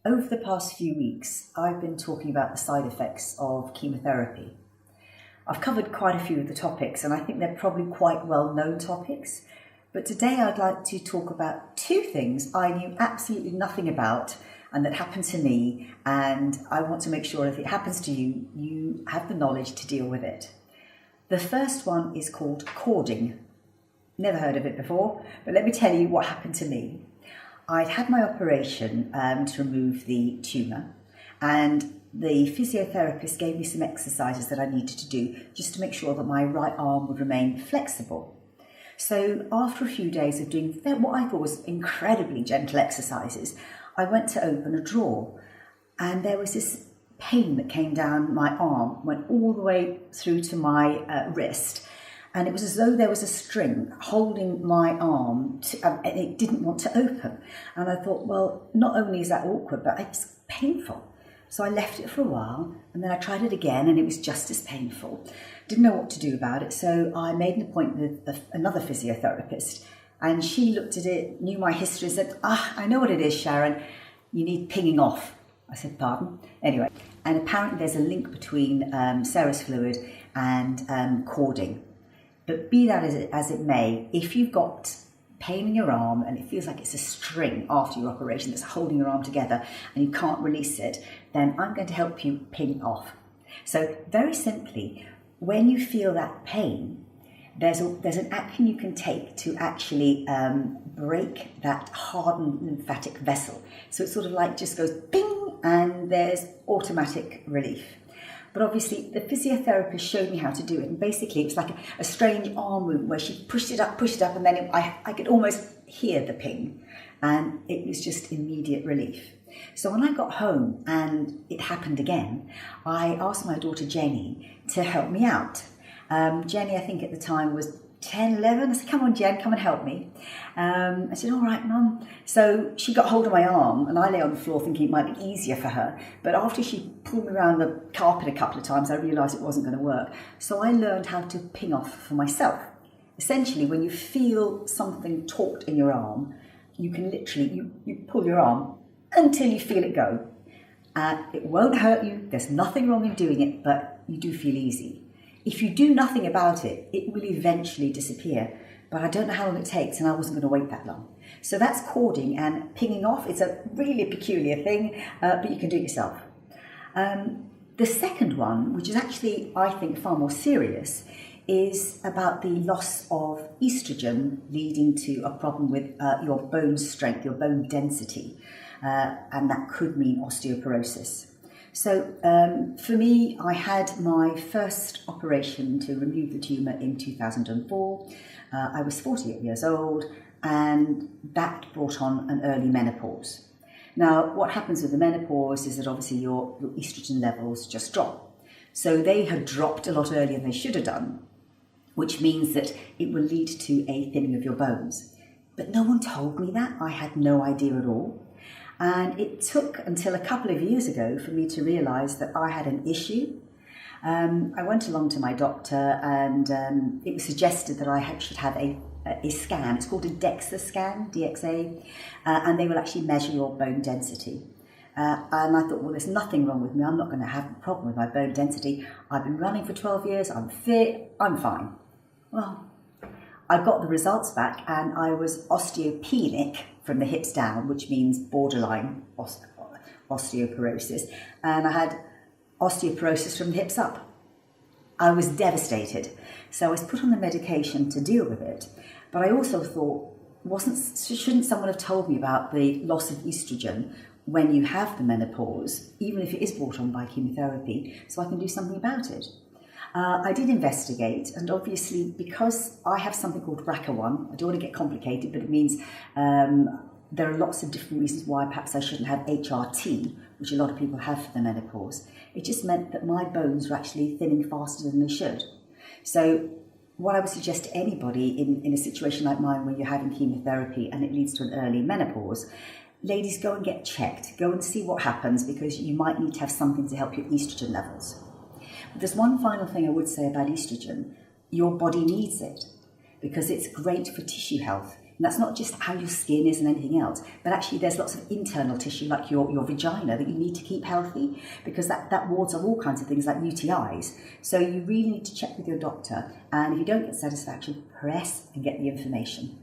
Over the past few weeks, I've been talking about the side effects of chemotherapy. I've covered quite a few of the topics, and I think they're probably quite well-known topics. But today I'd like to talk about two things I knew absolutely nothing about and that happened to me, and I want to make sure if it happens to you, you have the knowledge to deal with it. The first one is called cording. Never heard of it before, but let me tell you what happened to me. I'd had my operation to remove the tumour, and the physiotherapist gave me some exercises that I needed to do just to make sure that my right arm would remain flexible. So after a few days of doing what I thought was incredibly gentle exercises, I went to open a drawer, and there was this pain that came down my arm, went all the way through to my wrist, and it was as though there was a string holding my arm and it didn't want to open. And I thought, well, not only is that awkward, but it's painful. So I left it for a while, and then I tried it again, and it was just as painful. Didn't know what to do about it, so I made an appointment with another physiotherapist, and she looked at it, knew my history, said, I know what it is, Sharon, you need pinging off. I said, pardon? Anyway, and apparently there's a link between serous fluid and cording. But be that as it may, if you've got pain in your arm and it feels like it's a string after your operation that's holding your arm together and you can't release it, then I'm going to help you ping off. So very simply, when you feel that pain, there's an action you can take to actually break that hardened lymphatic vessel. So it sort of like just goes ping, and there's automatic relief. But obviously the physiotherapist showed me how to do it, and basically it was like a strange arm movement where she pushed it up, and then I could almost hear the ping, and it was just immediate relief. So when I got home and it happened again, I asked my daughter Jenny to help me out. Jenny, I think at the time, was 10, 11. I said, come on, Jen, come and help me. I said, all right, Mum. So she got hold of my arm, and I lay on the floor thinking it might be easier for her. But after she pulled me around the carpet a couple of times, I realised it wasn't going to work. So I learned how to ping off for myself. Essentially, when you feel something taut in your arm, you can literally, you pull your arm until you feel it go. It won't hurt you. There's nothing wrong in doing it, but you do feel easy. If you do nothing about it, it will eventually disappear. But I don't know how long it takes, and I wasn't going to wait that long. So that's cording, and pinging off. It's a really peculiar thing, but you can do it yourself. The second one, which is actually, I think, far more serious, is about the loss of estrogen leading to a problem with your bone strength, your bone density, and that could mean osteoporosis. So for me, I had my first operation to remove the tumour in 2004. I was 48 years old, and that brought on an early menopause. Now, what happens with the menopause is that obviously your estrogen levels just drop. So they had dropped a lot earlier than they should have done, which means that it will lead to a thinning of your bones. But no one told me that. I had no idea at all. And it took until a couple of years ago for me to realise that I had an issue. I went along to my doctor, and it was suggested that I should have a scan. It's called a DEXA scan, DXA, and they will actually measure your bone density. And I thought, well, there's nothing wrong with me. I'm not going to have a problem with my bone density. I've been running for 12 years. I'm fit. I'm fine. Well, I got the results back, and I was osteopenic from the hips down, which means borderline osteoporosis, and I had osteoporosis from the hips up. I was devastated. So I was put on the medication to deal with it, but I also thought, shouldn't someone have told me about the loss of estrogen when you have the menopause, even if it is brought on by chemotherapy, so I can do something about it? I did investigate, and obviously because I have something called BRCA1, I don't want to get complicated, but it means there are lots of different reasons why perhaps I shouldn't have HRT, which a lot of people have for the menopause. It just meant that my bones were actually thinning faster than they should. So what I would suggest to anybody in a situation like mine where you're having chemotherapy and it leads to an early menopause, ladies, go and get checked. Go and see what happens, because you might need to have something to help your estrogen levels. But there's one final thing I would say about estrogen. Your body needs it because it's great for tissue health. And that's not just how your skin is and anything else, but actually there's lots of internal tissue like your vagina that you need to keep healthy, because that wards off all kinds of things like UTIs. So you really need to check with your doctor, and if you don't get satisfaction, press and get the information.